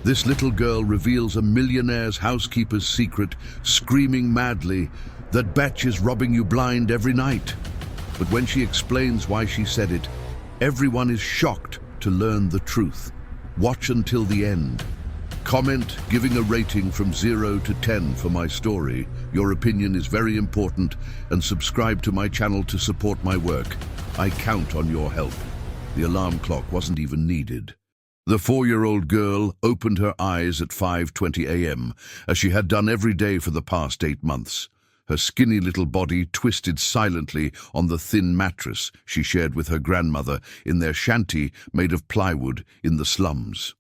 This little girl reveals a millionaire's housekeeper's secret, screaming madly that Betch is robbing you blind every night. But when she explains why she said it, everyone is shocked to learn the truth. Watch until the end. Comment, giving a rating from 0 to 10 for my story. Your opinion is very important, and subscribe to my channel to support my work. I count on your help. The alarm clock wasn't even needed. The 4-year-old girl opened her eyes at 5:20 a.m., as she had done every day for the past 8 months. Her skinny little body twisted silently on the thin mattress she shared with her grandmother in their shanty made of plywood in the slums.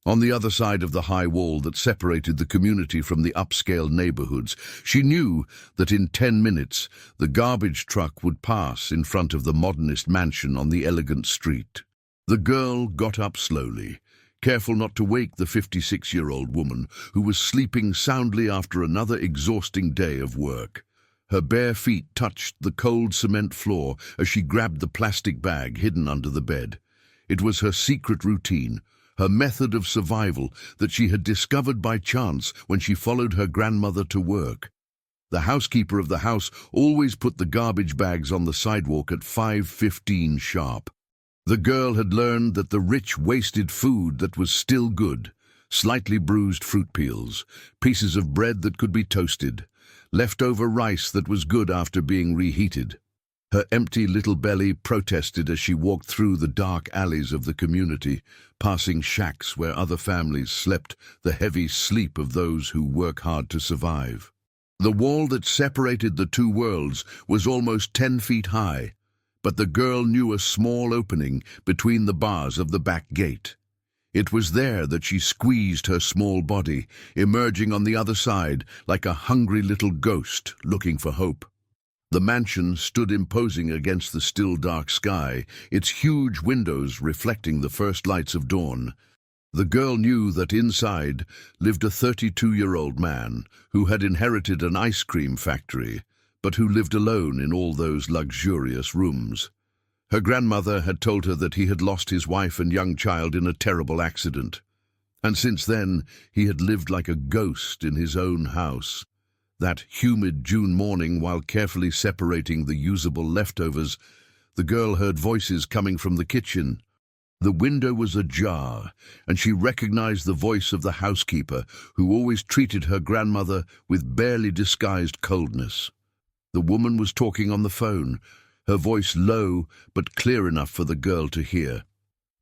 On the other side of the high wall that separated the community from the upscale neighborhoods, she knew that in 10 minutes the garbage truck would pass in front of the modernist mansion on the elegant street. The girl got up slowly, careful not to wake the 56-year-old woman who was sleeping soundly after another exhausting day of work. Her bare feet touched the cold cement floor as she grabbed the plastic bag hidden under the bed. It was her secret routine, her method of survival that she had discovered by chance when she followed her grandmother to work. The housekeeper of the house always put the garbage bags on the sidewalk at 5:15 sharp. The girl had learned that the rich wasted food that was still good, slightly bruised fruit peels, pieces of bread that could be toasted, leftover rice that was good after being reheated. Her empty little belly protested as she walked through the dark alleys of the community, passing shacks where other families slept the heavy sleep of those who work hard to survive. The wall that separated the two worlds was almost 10 feet high, but the girl knew a small opening between the bars of the back gate. It was there that she squeezed her small body, emerging on the other side like a hungry little ghost looking for hope. The mansion stood imposing against the still dark sky, its huge windows reflecting the first lights of dawn. The girl knew that inside lived a 32-year-old man who had inherited an ice cream factory, but who lived alone in all those luxurious rooms. Her grandmother had told her that he had lost his wife and young child in a terrible accident, and since then he had lived like a ghost in his own house. That humid June morning, while carefully separating the usable leftovers, the girl heard voices coming from the kitchen. The window was ajar, and she recognized the voice of the housekeeper, who always treated her grandmother with barely disguised coldness. The woman was talking on the phone, her voice low but clear enough for the girl to hear.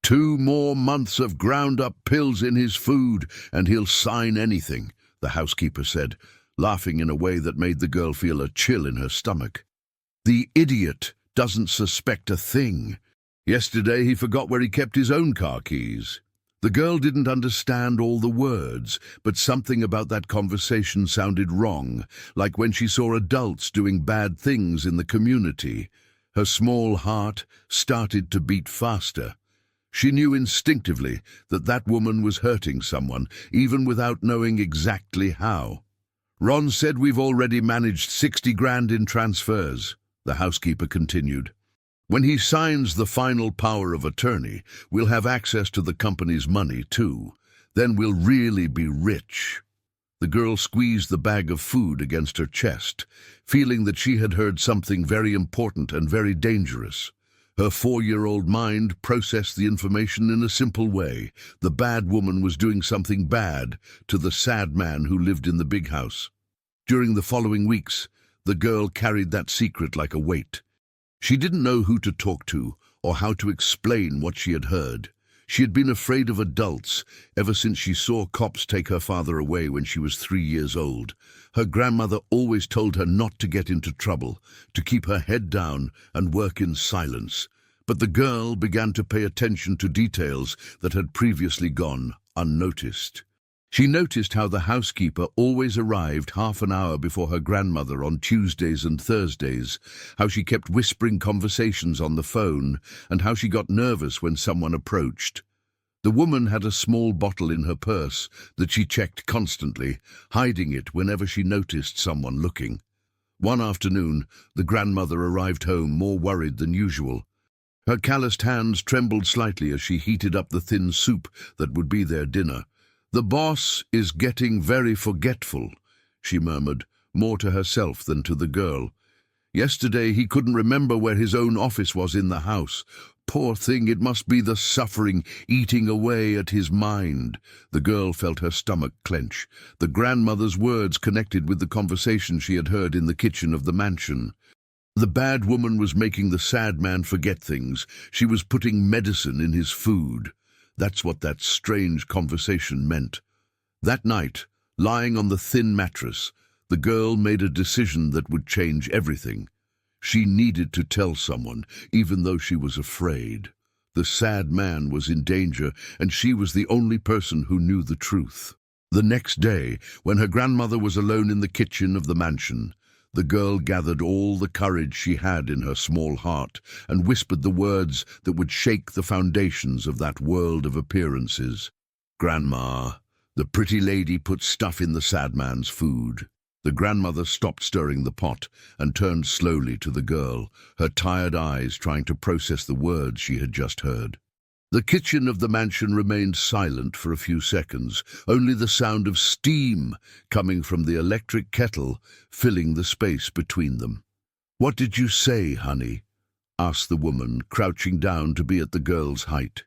2 more months of ground-up pills in his food, and he'll sign anything, the housekeeper said, laughing in a way that made the girl feel a chill in her stomach. The idiot doesn't suspect a thing. Yesterday he forgot where he kept his own car keys. The girl didn't understand all the words, but something about that conversation sounded wrong, like when she saw adults doing bad things in the community. Her small heart started to beat faster. She knew instinctively that that woman was hurting someone, even without knowing exactly how. Ron said we've already managed 60 grand in transfers, the housekeeper continued. When he signs the final power of attorney, we'll have access to the company's money too. Then we'll really be rich. The girl squeezed the bag of food against her chest, feeling that she had heard something very important and very dangerous. Her 4-year-old mind processed the information in a simple way. The bad woman was doing something bad to the sad man who lived in the big house. During the following weeks, the girl carried that secret like a weight. She didn't know who to talk to or how to explain what she had heard. She had been afraid of adults ever since she saw cops take her father away when she was 3 years old. Her grandmother always told her not to get into trouble, to keep her head down and work in silence. But the girl began to pay attention to details that had previously gone unnoticed. She noticed how the housekeeper always arrived half an hour before her grandmother on Tuesdays and Thursdays, how she kept whispering conversations on the phone, and how she got nervous when someone approached. The woman had a small bottle in her purse that she checked constantly, hiding it whenever she noticed someone looking. One afternoon, the grandmother arrived home more worried than usual. Her calloused hands trembled slightly as she heated up the thin soup that would be their dinner. "The boss is getting very forgetful," she murmured, more to herself than to the girl. "Yesterday he couldn't remember where his own office was in the house. Poor thing, it must be the suffering eating away at his mind." The girl felt her stomach clench. The grandmother's words connected with the conversation she had heard in the kitchen of the mansion. The bad woman was making the sad man forget things. She was putting medicine in his food. That's what that strange conversation meant. That night, lying on the thin mattress, the girl made a decision that would change everything. She needed to tell someone, even though she was afraid. The sad man was in danger, and she was the only person who knew the truth. The next day, when her grandmother was alone in the kitchen of the mansion, the girl gathered all the courage she had in her small heart and whispered the words that would shake the foundations of that world of appearances. "Grandma, the pretty lady put stuff in the sad man's food." The grandmother stopped stirring the pot and turned slowly to the girl, her tired eyes trying to process the words she had just heard. The kitchen of the mansion remained silent for a few seconds, only the sound of steam coming from the electric kettle filling the space between them. "What did you say, honey?" asked the woman, crouching down to be at the girl's height.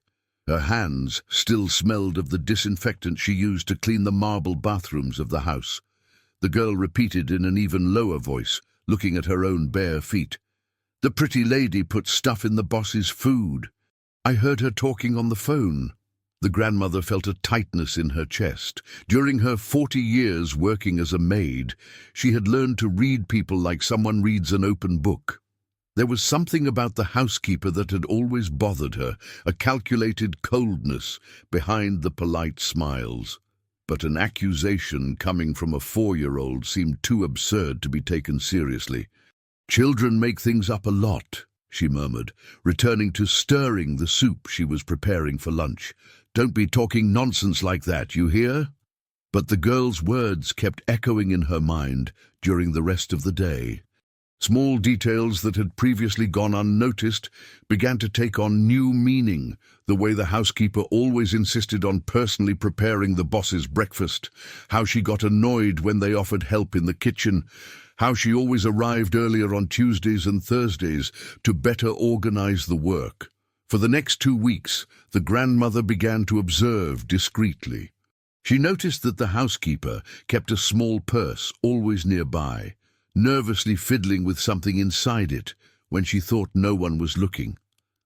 Her hands still smelled of the disinfectant she used to clean the marble bathrooms of the house. The girl repeated in an even lower voice, looking at her own bare feet. "The pretty lady put stuff in the boss's food. I heard her talking on the phone." The grandmother felt a tightness in her chest. During her 40 years working as a maid, she had learned to read people like someone reads an open book. There was something about the housekeeper that had always bothered her, a calculated coldness behind the polite smiles. But an accusation coming from a 4-year-old seemed too absurd to be taken seriously. "Children make things up a lot," she murmured, returning to stirring the soup she was preparing for lunch. "Don't be talking nonsense like that, you hear?" But the girl's words kept echoing in her mind during the rest of the day. Small details that had previously gone unnoticed began to take on new meaning. The way the housekeeper always insisted on personally preparing the boss's breakfast, how she got annoyed when they offered help in the kitchen, how she always arrived earlier on Tuesdays and Thursdays to better organize the work. For the next 2 weeks, the grandmother began to observe discreetly. She noticed that the housekeeper kept a small purse always nearby, nervously fiddling with something inside it when she thought no one was looking.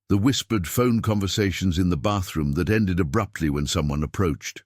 The whispered phone conversations in the bathroom that ended abruptly when someone approached.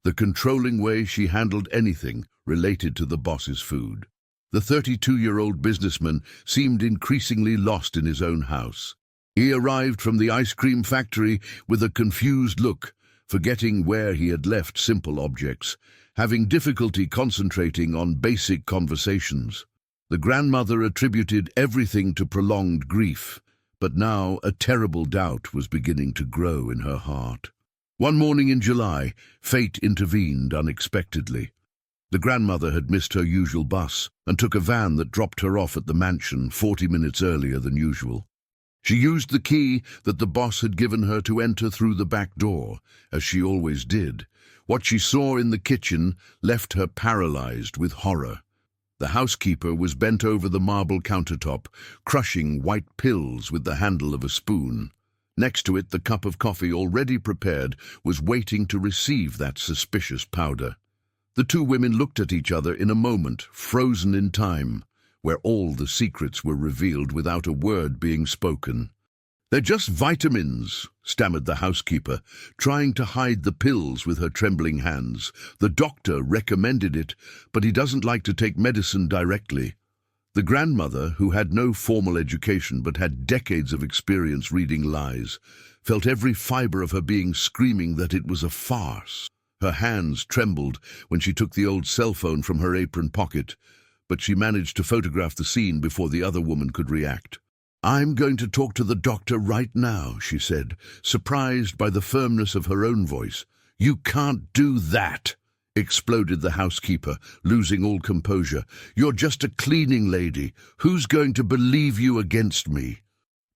The controlling way she handled anything related to the boss's food. The 32-year-old businessman seemed increasingly lost in his own house. He arrived from the ice cream factory with a confused look, forgetting where he had left simple objects, having difficulty concentrating on basic conversations. The grandmother attributed everything to prolonged grief, but now a terrible doubt was beginning to grow in her heart. One morning in July, fate intervened unexpectedly. The grandmother had missed her usual bus and took a van that dropped her off at the mansion 40 minutes earlier than usual. She used the key that the boss had given her to enter through the back door, as she always did. What she saw in the kitchen left her paralyzed with horror. The housekeeper was bent over the marble countertop, crushing white pills with the handle of a spoon. Next to it, the cup of coffee already prepared was waiting to receive that suspicious powder. The two women looked at each other in a moment, frozen in time, where all the secrets were revealed without a word being spoken. "They're just vitamins," stammered the housekeeper, trying to hide the pills with her trembling hands. "The doctor recommended it, but he doesn't like to take medicine directly." The grandmother, who had no formal education but had decades of experience reading lies, felt every fiber of her being screaming that it was a farce. Her hands trembled when she took the old cell phone from her apron pocket, but she managed to photograph the scene before the other woman could react. "I'm going to talk to the doctor right now," she said, surprised by the firmness of her own voice. "You can't do that," exploded the housekeeper, losing all composure. "You're just a cleaning lady. Who's going to believe you against me?"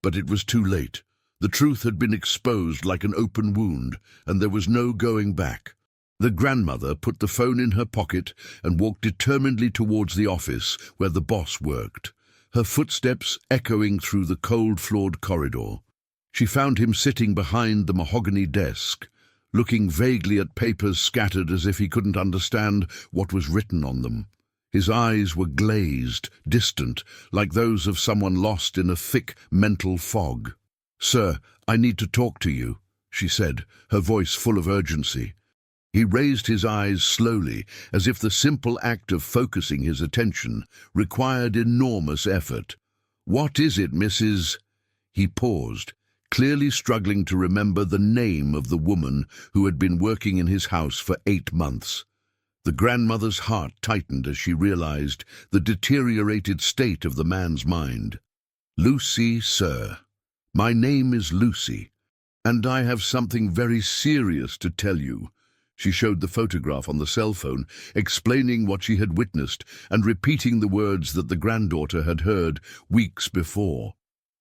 But it was too late. The truth had been exposed like an open wound, and there was no going back. The grandmother put the phone in her pocket and walked determinedly towards the office where the boss worked, her footsteps echoing through the cold-floored corridor. She found him sitting behind the mahogany desk, looking vaguely at papers scattered as if he couldn't understand what was written on them. His eyes were glazed, distant, like those of someone lost in a thick mental fog. "Sir, I need to talk to you," she said, her voice full of urgency. He raised his eyes slowly, as if the simple act of focusing his attention required enormous effort. "What is it, Mrs.?" He paused, clearly struggling to remember the name of the woman who had been working in his house for 8 months. The grandmother's heart tightened as she realized the deteriorated state of the man's mind. "Lucy, sir. My name is Lucy, and I have something very serious to tell you." She showed the photograph on the cell phone, explaining what she had witnessed and repeating the words that the granddaughter had heard weeks before.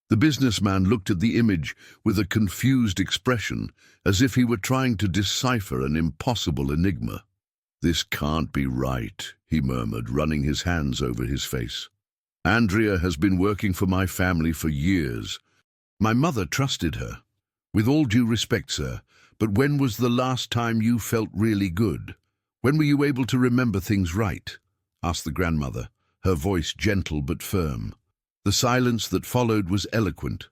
The businessman looked at the image with a confused expression, as if he were trying to decipher an impossible enigma. "This can't be right," he murmured, running his hands over his face. "Andrea has been working for my family for years. My mother trusted her. With all due respect, sir, but when was the last time you felt really good? When were you able to remember things right?" asked the grandmother, her voice gentle but firm. The silence that followed was eloquent.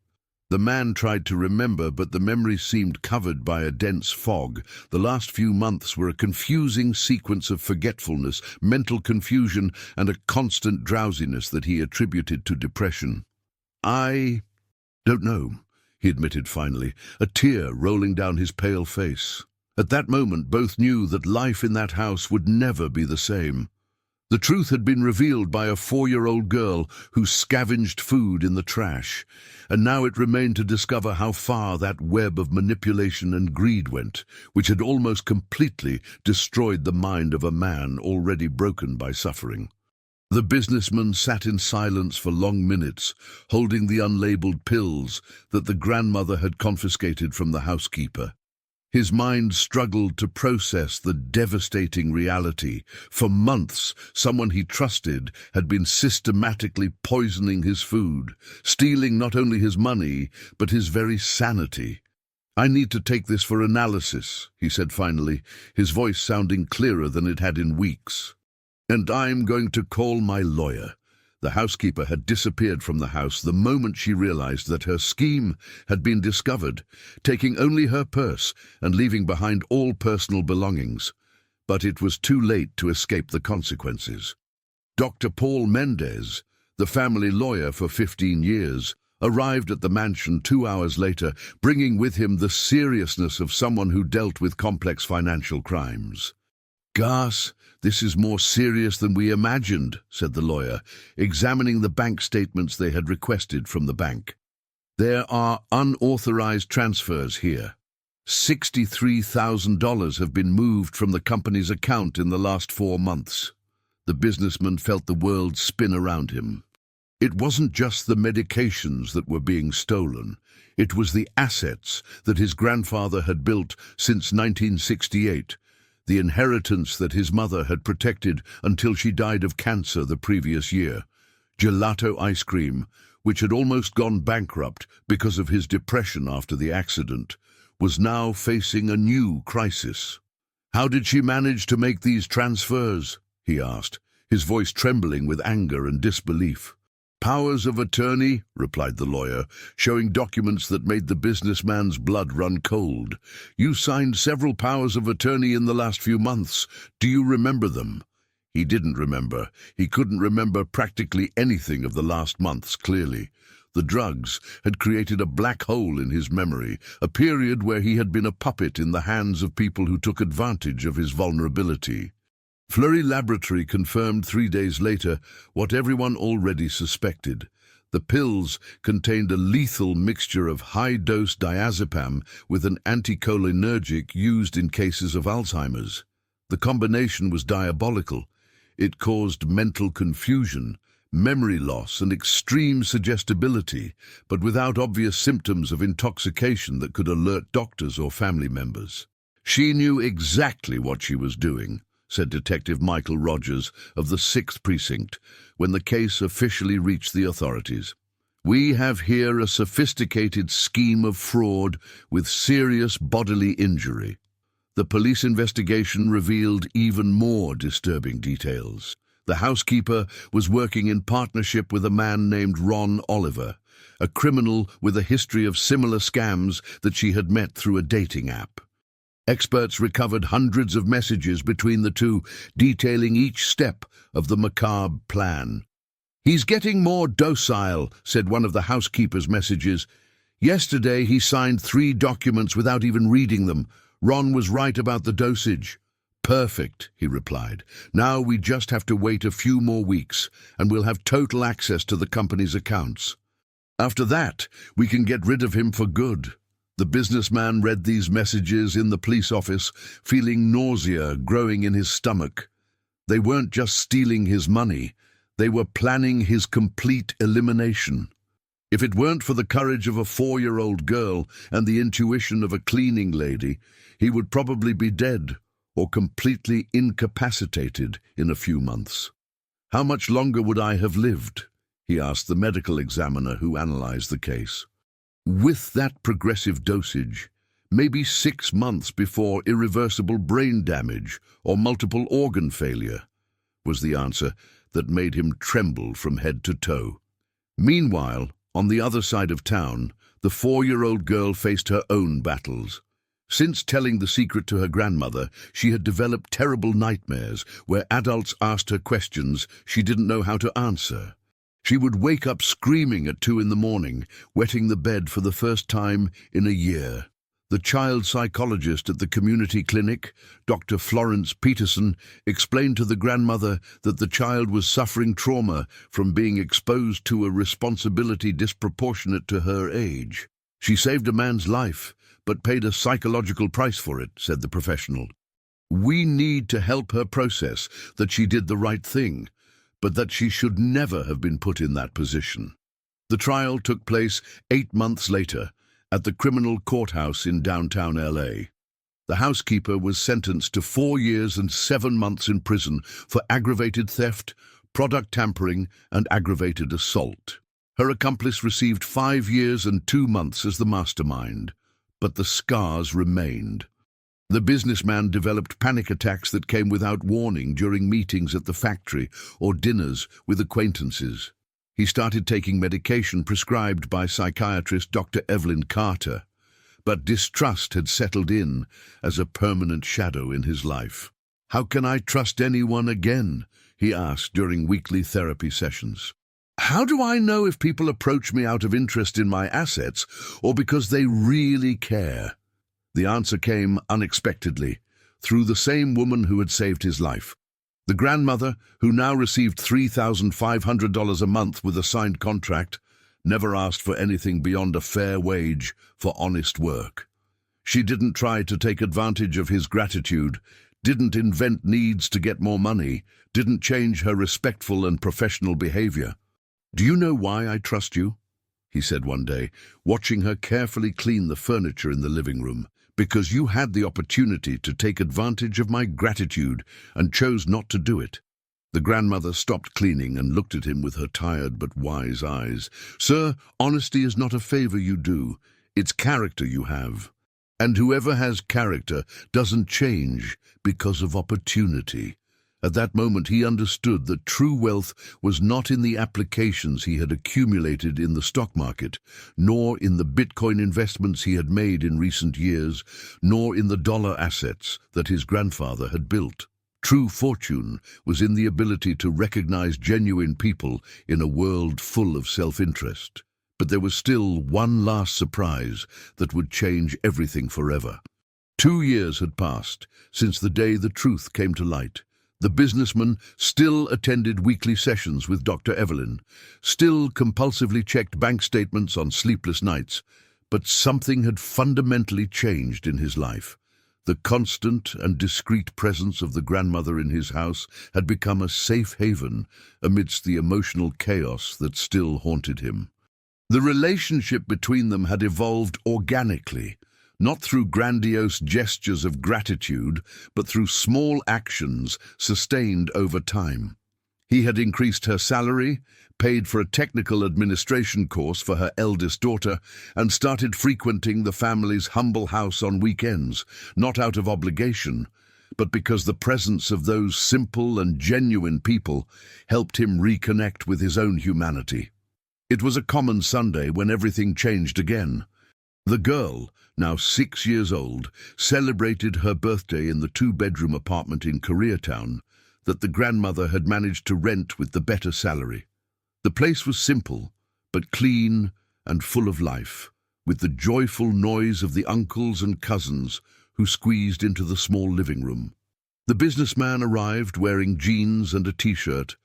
The man tried to remember, but the memory seemed covered by a dense fog. The last few months were a confusing sequence of forgetfulness, mental confusion, and a constant drowsiness that he attributed to depression. "I don't know," he admitted finally, a tear rolling down his pale face. At that moment, both knew that life in that house would never be the same. The truth had been revealed by a 4-year-old girl who scavenged food in the trash, and now it remained to discover how far that web of manipulation and greed went, which had almost completely destroyed the mind of a man already broken by suffering. The businessman sat in silence for long minutes, holding the unlabeled pills that the grandmother had confiscated from the housekeeper. His mind struggled to process the devastating reality. For months, someone he trusted had been systematically poisoning his food, stealing not only his money, but his very sanity. "I need to take this for analysis," he said finally, his voice sounding clearer than it had in weeks. "And I'm going to call my lawyer." The housekeeper had disappeared from the house the moment she realized that her scheme had been discovered, taking only her purse and leaving behind all personal belongings. But it was too late to escape the consequences. Dr. Paul Mendez, the family lawyer for 15 years, arrived at the mansion 2 hours later, bringing with him the seriousness of someone who dealt with complex financial crimes. "Gas, this is more serious than we imagined," said the lawyer, examining the bank statements they had requested from the bank. "There are unauthorized transfers here. $63,000 have been moved from the company's account in the last 4 months. The businessman felt the world spin around him. It wasn't just the medications that were being stolen. It was the assets that his grandfather had built since 1968, the inheritance that his mother had protected until she died of cancer the previous year. Gelato ice cream, which had almost gone bankrupt because of his depression after the accident, was now facing a new crisis. "How did she manage to make these transfers?" he asked, his voice trembling with anger and disbelief. "Powers of attorney," replied the lawyer, showing documents that made the businessman's blood run cold. "You signed several powers of attorney in the last few months. Do you remember them?" He didn't remember. He couldn't remember practically anything of the last months clearly. The drugs had created a black hole in his memory, a period where he had been a puppet in the hands of people who took advantage of his vulnerability. Fleury Laboratory confirmed 3 days later what everyone already suspected. The pills contained a lethal mixture of high-dose diazepam with an anticholinergic used in cases of Alzheimer's. The combination was diabolical. It caused mental confusion, memory loss, and extreme suggestibility, but without obvious symptoms of intoxication that could alert doctors or family members. "She knew exactly what she was doing," said Detective Michael Rogers of the 6th Precinct, when the case officially reached the authorities. "We have here a sophisticated scheme of fraud with serious bodily injury." The police investigation revealed even more disturbing details. The housekeeper was working in partnership with a man named Ron Oliver, a criminal with a history of similar scams that she had met through a dating app. Experts recovered hundreds of messages between the two, detailing each step of the macabre plan. "He's getting more docile," said one of the housekeeper's messages. "Yesterday he signed 3 documents without even reading them. Ron was right about the dosage." "Perfect," he replied. "Now we just have to wait a few more weeks, and we'll have total access to the company's accounts. After that, we can get rid of him for good." The businessman read these messages in the police office, feeling nausea growing in his stomach. They weren't just stealing his money, they were planning his complete elimination. If it weren't for the courage of a 4-year-old girl and the intuition of a cleaning lady, he would probably be dead or completely incapacitated in a few months. "How much longer would I have lived?" he asked the medical examiner who analyzed the case. "With that progressive dosage, maybe 6 months before irreversible brain damage or multiple organ failure," was the answer that made him tremble from head to toe. Meanwhile, on the other side of town, the 4-year-old girl faced her own battles. Since telling the secret to her grandmother, she had developed terrible nightmares where adults asked her questions she didn't know how to answer. She would wake up screaming at 2 in the morning, wetting the bed for the first time in a year. The child psychologist at the community clinic, Dr. Florence Peterson, explained to the grandmother that the child was suffering trauma from being exposed to a responsibility disproportionate to her age. "She saved a man's life, but paid a psychological price for it," said the professional. "We need to help her process that she did the right thing, but that she should never have been put in that position." The trial took place 8 months later at the criminal courthouse in downtown LA. The housekeeper was sentenced to 4 years and 7 months in prison for aggravated theft, product tampering, and aggravated assault. Her accomplice received 5 years and 2 months as the mastermind, but the scars remained. The businessman developed panic attacks that came without warning during meetings at the factory or dinners with acquaintances. He started taking medication prescribed by psychiatrist Dr. Evelyn Carter, but distrust had settled in as a permanent shadow in his life. "How can I trust anyone again?" he asked during weekly therapy sessions. "How do I know if people approach me out of interest in my assets or because they really care?" The answer came unexpectedly, through the same woman who had saved his life. The grandmother, who now received $3,500 a month with a signed contract, never asked for anything beyond a fair wage for honest work. She didn't try to take advantage of his gratitude, didn't invent needs to get more money, didn't change her respectful and professional behavior. "Do you know why I trust you?" he said one day, watching her carefully clean the furniture in the living room. "Because you had the opportunity to take advantage of my gratitude and chose not to do it." The grandmother stopped cleaning and looked at him with her tired but wise eyes. "Sir, honesty is not a favor you do. It's character you have. And whoever has character doesn't change because of opportunity." At that moment he understood that true wealth was not in the applications he had accumulated in the stock market, nor in the Bitcoin investments he had made in recent years, nor in the dollar assets that his grandfather had built. True fortune was in the ability to recognize genuine people in a world full of self-interest. But there was still one last surprise that would change everything forever. 2 years had passed since the day the truth came to light. The businessman still attended weekly sessions with Dr. Evelyn, still compulsively checked bank statements on sleepless nights, but something had fundamentally changed in his life. The constant and discreet presence of the grandmother in his house had become a safe haven amidst the emotional chaos that still haunted him. The relationship between them had evolved organically, not through grandiose gestures of gratitude, but through small actions sustained over time. He had increased her salary, paid for a technical administration course for her eldest daughter, and started frequenting the family's humble house on weekends, not out of obligation, but because the presence of those simple and genuine people helped him reconnect with his own humanity. It was a common Sunday when everything changed again. The girl, now 6 years old, celebrated her birthday in the 2-bedroom apartment in Koreatown that the grandmother had managed to rent with the better salary. The place was simple, but clean and full of life, with the joyful noise of the uncles and cousins who squeezed into the small living room. The businessman arrived wearing jeans and a t-shirt,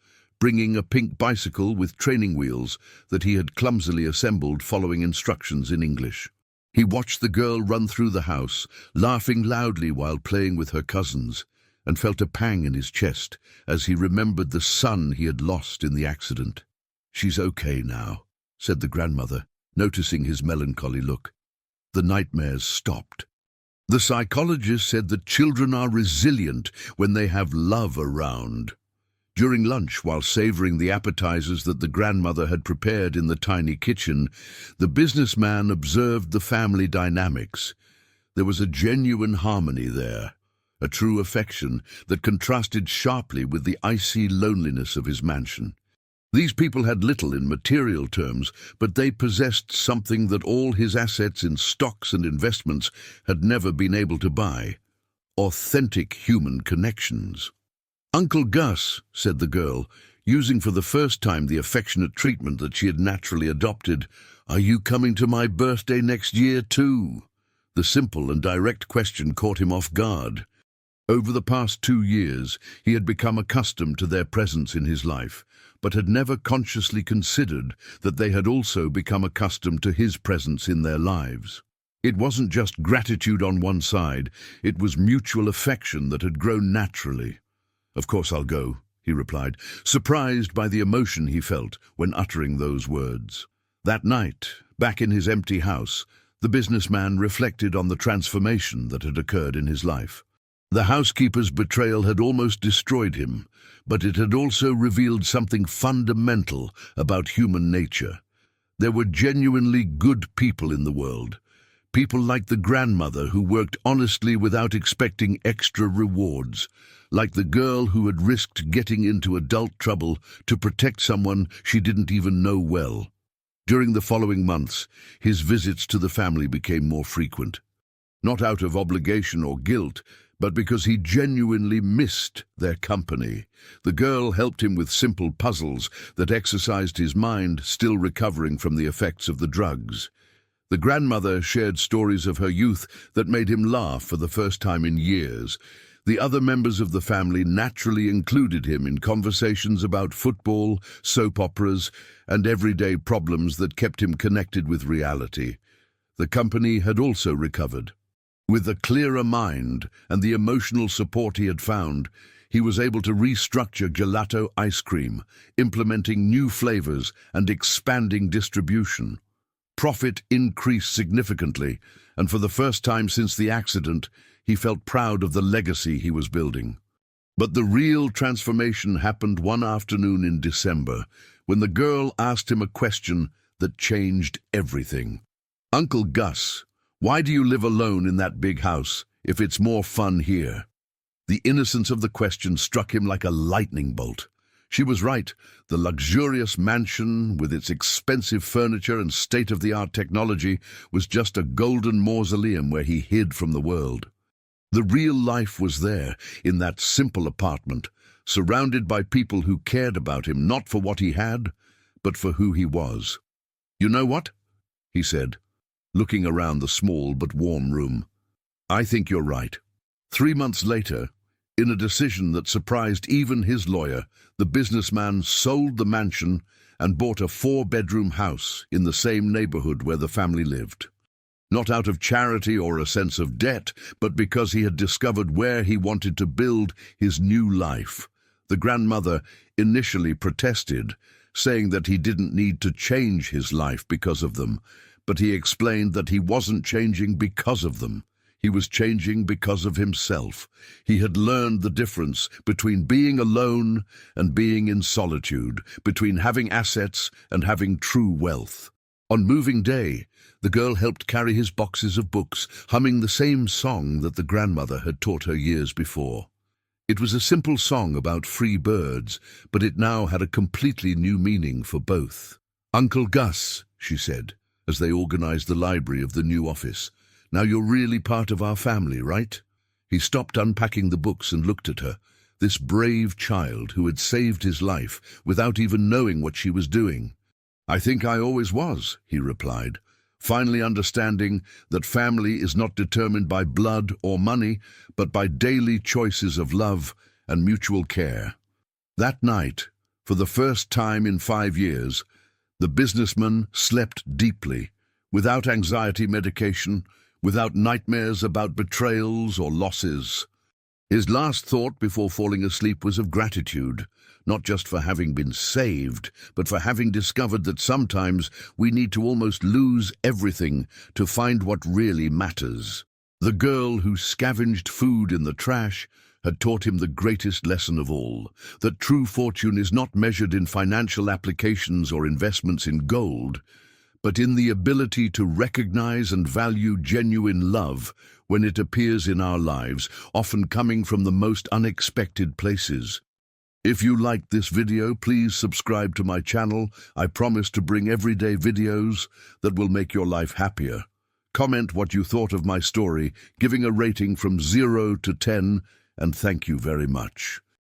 bringing a pink bicycle with training wheels that he had clumsily assembled following instructions in English. He watched the girl run through the house, laughing loudly while playing with her cousins, and felt a pang in his chest as he remembered the son he had lost in the accident. "She's okay now," said the grandmother, noticing his melancholy look. The nightmares stopped. The psychologist said that children are resilient when they have love around. During lunch, while savoring the appetizers that the grandmother had prepared in the tiny kitchen, the businessman observed the family dynamics. There was a genuine harmony there, a true affection that contrasted sharply with the icy loneliness of his mansion. These people had little in material terms, but they possessed something that all his assets in stocks and investments had never been able to buy: authentic human connections. "Uncle Gus," said the girl, using for the first time the affectionate treatment that she had naturally adopted, "are you coming to my birthday next year too?" The simple and direct question caught him off guard. Over the past 2 years, he had become accustomed to their presence in his life, but had never consciously considered that they had also become accustomed to his presence in their lives. It wasn't just gratitude on one side, it was mutual affection that had grown naturally. "Of course I'll go," he replied, surprised by the emotion he felt when uttering those words. That night, back in his empty house, the businessman reflected on the transformation that had occurred in his life. The housekeeper's betrayal had almost destroyed him, but it had also revealed something fundamental about human nature. There were genuinely good people in the world, people like the grandmother who worked honestly without expecting extra rewards, like the girl who had risked getting into adult trouble to protect someone she didn't even know well. During the following months, his visits to the family became more frequent. Not out of obligation or guilt, but because he genuinely missed their company. The girl helped him with simple puzzles that exercised his mind, still recovering from the effects of the drugs. The grandmother shared stories of her youth that made him laugh for the first time in years. The other members of the family naturally included him in conversations about football, soap operas, and everyday problems that kept him connected with reality. The company had also recovered. With a clearer mind and the emotional support he had found, he was able to restructure gelato ice cream, implementing new flavors and expanding distribution. Profit increased significantly, and for the first time since the accident, he felt proud of the legacy he was building. But the real transformation happened one afternoon in December, when the girl asked him a question that changed everything. "Uncle Gus, why do you live alone in that big house if it's more fun here?" The innocence of the question struck him like a lightning bolt. She was right. The luxurious mansion, with its expensive furniture and state-of-the-art technology, was just a golden mausoleum where he hid from the world. The real life was there, in that simple apartment, surrounded by people who cared about him not for what he had, but for who he was. "You know what?" he said, looking around the small but warm room. "I think you're right." 3 months later, in a decision that surprised even his lawyer, the businessman sold the mansion and bought a 4-bedroom house in the same neighborhood where the family lived. Not out of charity or a sense of debt, but because he had discovered where he wanted to build his new life. The grandmother initially protested, saying that he didn't need to change his life because of them, but he explained that he wasn't changing because of them. He was changing because of himself. He had learned the difference between being alone and being in solitude, between having assets and having true wealth. On moving day, the girl helped carry his boxes of books, humming the same song that the grandmother had taught her years before. It was a simple song about free birds, but it now had a completely new meaning for both. "Uncle Gus," she said, as they organized the library of the new office, "now you're really part of our family, right?" He stopped unpacking the books and looked at her, this brave child who had saved his life without even knowing what she was doing. "I think I always was," he replied, finally understanding that family is not determined by blood or money, but by daily choices of love and mutual care. That night, for the first time in 5 years, the businessman slept deeply, without anxiety medication, without nightmares about betrayals or losses. His last thought before falling asleep was of gratitude, not just for having been saved, but for having discovered that sometimes we need to almost lose everything to find what really matters. The girl who scavenged food in the trash had taught him the greatest lesson of all, that true fortune is not measured in financial applications or investments in gold, but in the ability to recognize and value genuine love when it appears in our lives, often coming from the most unexpected places. If you liked this video, please subscribe to my channel. I promise to bring everyday videos that will make your life happier. Comment what you thought of my story, giving a rating from 0 to 10, and thank you very much.